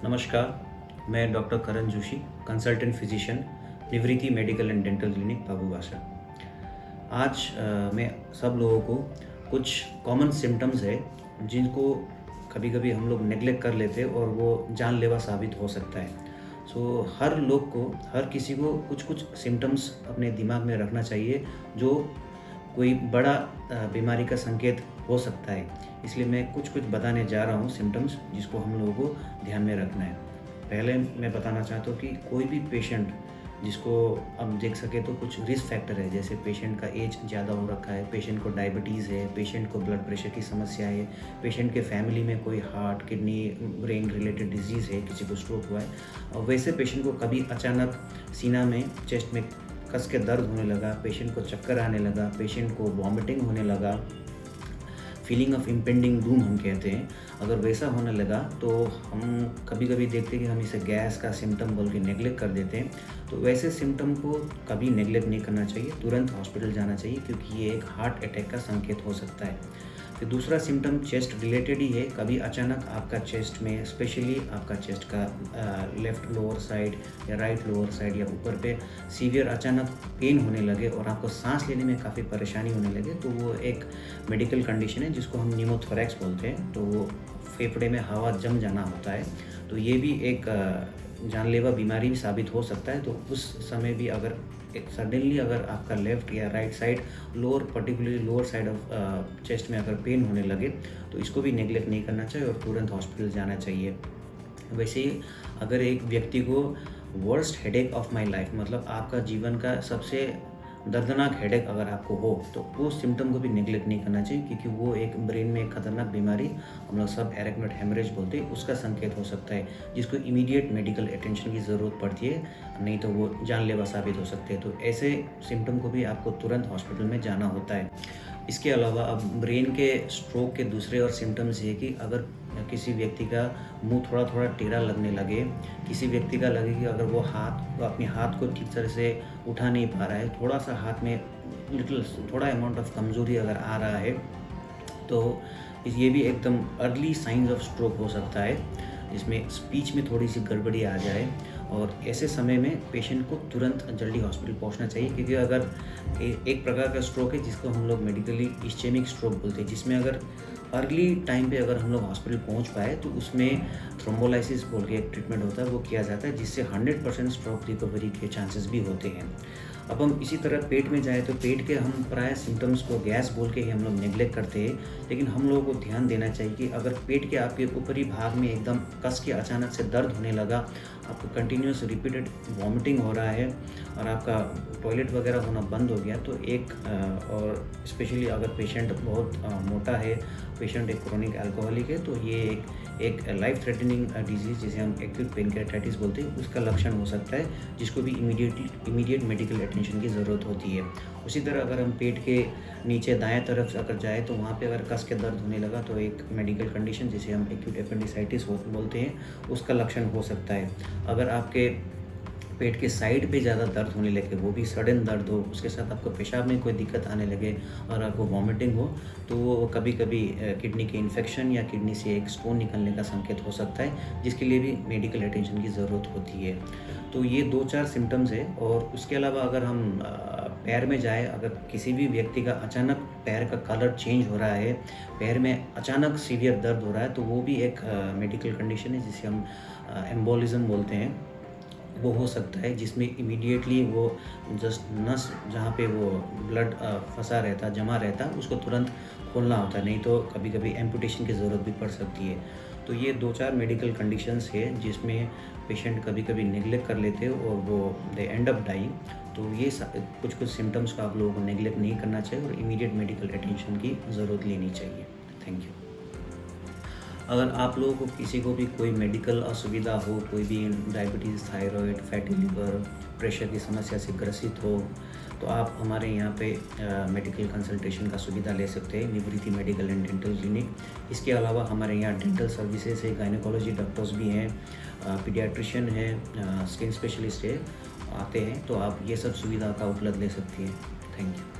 नमस्कार, मैं डॉक्टर करण Joshi, consultant physician, निवृत्ति मेडिकल एंड डेंटल क्लिनिक बाबूबासा। आज मैं सब लोगों को कुछ कॉमन सिम्टम्स है जिनको कभी कभी हम लोग नेग्लेक्ट कर लेते हैं और वो जानलेवा साबित हो सकता है। हर लोग को, हर किसी को कुछ कुछ सिम्टम्स अपने दिमाग में रखना चाहिए जो कोई बड़ा बीमारी का संकेत हो सकता है। इसलिए मैं कुछ कुछ बताने जा रहा हूँ सिम्टम्स जिसको हम लोगों को ध्यान में रखना है। पहले मैं बताना चाहता हूँ कि कोई भी पेशेंट जिसको हम देख सके तो कुछ रिस्क फैक्टर है, जैसे पेशेंट का एज ज़्यादा हो रखा है, पेशेंट को डायबिटीज़ है, पेशेंट को ब्लड प्रेशर की समस्या है, पेशेंट के फैमिली में कोई heart, kidney, brain related disease है, किसी को स्ट्रोक हुआ है, और वैसे पेशेंट को कभी अचानक सीना में, चेस्ट में कस के दर्द होने लगा, पेशेंट को चक्कर आने लगा, पेशेंट को वॉमिटिंग होने लगा, फीलिंग ऑफ इम्पेंडिंग डूम हम कहते हैं, अगर वैसा होने लगा तो हम कभी कभी देखते हैं कि हम इसे गैस का सिम्टम बोल के नेगलेक्ट कर देते हैं। तो वैसे सिम्टम को कभी नेगलेक्ट नहीं करना चाहिए, तुरंत हॉस्पिटल जाना चाहिए, क्योंकि ये एक हार्ट अटैक का संकेत हो सकता है। फिर दूसरा सिम्टम चेस्ट रिलेटेड ही है। कभी अचानक आपका चेस्ट में, स्पेशली आपका चेस्ट का लेफ़्ट लोअर साइड या राइट लोअर साइड या ऊपर पे सीवियर अचानक पेन होने लगे और आपको सांस लेने में काफ़ी परेशानी होने लगे, तो वो एक मेडिकल कंडीशन है जिसको हम न्यूमोथोरैक्स बोलते हैं। तो वो फेफड़े में हवा जम जाना होता है, तो ये भी एक जानलेवा बीमारी भी साबित हो सकता है। तो उस समय भी अगर सडनली अगर आपका लेफ़्ट या right side lower, particularly lower side of chest में अगर पेन होने लगे तो इसको भी नेगलेक्ट नहीं करना चाहिए और तुरंत हॉस्पिटल जाना चाहिए। वैसे ही अगर एक व्यक्ति को worst headache of my life, मतलब आपका जीवन का सबसे दर्दनाक हेडेक अगर आपको हो, तो वो सिम्टम को भी नेगलेक्ट नहीं करना चाहिए, क्योंकि वो एक ब्रेन में एक खतरनाक बीमारी, हम लोग सब एरेक्नोइड हेमरेज बोलते हैं, उसका संकेत हो सकता है जिसको इमीडिएट मेडिकल अटेंशन की ज़रूरत पड़ती है, नहीं तो वो जानलेवा साबित हो सकते हैं। तो ऐसे सिम्टम को भी आपको तुरंत हॉस्पिटल में जाना होता है। इसके अलावा अब ब्रेन के स्ट्रोक के दूसरे और सिम्टम्स ये कि अगर किसी व्यक्ति का मुंह थोड़ा थोड़ा टेढ़ा लगने लगे, किसी व्यक्ति का लगे कि अगर वो अपने हाथ को ठीक तरह से उठा नहीं पा रहा है, थोड़ा सा हाथ में थोड़ा अमाउंट ऑफ कमज़ोरी अगर आ रहा है, तो ये भी एकदम अर्ली साइंस ऑफ स्ट्रोक हो सकता है, जिसमें स्पीच में थोड़ी सी गड़बड़ी आ जाए। और ऐसे समय में पेशेंट को तुरंत जल्दी हॉस्पिटल पहुंचना चाहिए, क्योंकि अगर एक प्रकार का स्ट्रोक है जिसको हम लोग मेडिकली इस्चेमिक स्ट्रोक बोलते हैं, जिसमें अगर अर्ली टाइम पे अगर हम लोग हॉस्पिटल पहुंच पाए तो उसमें थ्रोम्बोलाइसिस बोल के एक ट्रीटमेंट होता है, वो किया जाता है, जिससे 100% स्ट्रोक रिकवरी के चांसेस भी होते हैं। अब हम इसी तरह पेट में जाए तो पेट के हम प्राय सिम्टम्स को गैस बोल के ही हम लोग नेगलेक्ट करते हैं, लेकिन हम लोगों को ध्यान देना चाहिए कि अगर पेट के आपके ऊपरी भाग में एकदम कस के अचानक से दर्द होने लगा, आपको कंटिन्यूस रिपीटेड वॉमिटिंग हो रहा है और आपका टॉयलेट वगैरह होना बंद हो गया, तो और स्पेशली अगर पेशेंट बहुत मोटा है, पेशेंट एक क्रोनिक अल्कोहलिक है, तो ये एक लाइफ थ्रेटनिंग डिजीज़ जिसे हम एक्यूट पेनक्रेटाइटिस बोलते हैं, उसका लक्षण हो सकता है, जिसको भी इमीडिएट मेडिकल अटेंशन की ज़रूरत होती है। उसी तरह अगर हम पेट के नीचे दाएं तरफ अगर जाए तो वहाँ पे अगर कस के दर्द होने लगा, तो एक मेडिकल कंडीशन जिसे हम एक्यूट एपेंडिसाइटिस बोलते हैं, उसका लक्षण हो सकता है। अगर आपके पेट के साइड पे ज़्यादा दर्द होने लगे, वो भी सडन दर्द हो, उसके साथ आपको पेशाब में कोई दिक्कत आने लगे और आपको वॉमिटिंग हो, तो वो कभी कभी किडनी के इन्फेक्शन या किडनी से एक स्टोन निकलने का संकेत हो सकता है, जिसके लिए भी मेडिकल अटेंशन की ज़रूरत होती है। तो ये 2-4 सिम्टम्स है। और उसके अलावा अगर हम पैर में जाए, अगर किसी भी व्यक्ति का अचानक पैर का कलर चेंज हो रहा है, पैर में अचानक सीवियर दर्द हो रहा है, तो वो भी एक मेडिकल कंडीशन है जिसे हम एम्बोलिज्म बोलते हैं, वो हो सकता है, जिसमें इमीडिएटली वो जस्ट नस जहाँ पे वो ब्लड फंसा रहता, जमा रहता, उसको तुरंत खोलना होता है, नहीं तो कभी कभी एम्पुटेशन की ज़रूरत भी पड़ सकती है। तो ये 2-4 मेडिकल कंडीशंस है जिसमें पेशेंट कभी कभी नेगलेक्ट कर लेते हैं और वो दे एंड अप डाइंग। तो ये कुछ सिम्टम्स को आप लोगों को नेगलेक्ट नहीं करना चाहिए और इमीडिएट मेडिकल अटेंशन की ज़रूरत लेनी चाहिए। Thank you. अगर आप लोगों को किसी को भी कोई मेडिकल असुविधा हो, कोई भी diabetes, thyroid, fatty liver, pressure की समस्या से ग्रसित हो, तो आप हमारे यहाँ पे मेडिकल कंसल्टेशन का सुविधा ले सकते हैं, निवृत्ति मेडिकल एंड डेंटल क्लिनिक। इसके अलावा हमारे यहाँ डेंटल सर्विसेज है, गायनेकोलॉजी डॉक्टर्स भी हैं, पीडियाट्रिशियन है, स्किन स्पेशलिस्ट है, आते हैं, तो आप ये सब सुविधा का उपलब्ध ले सकती हैं। Thank you.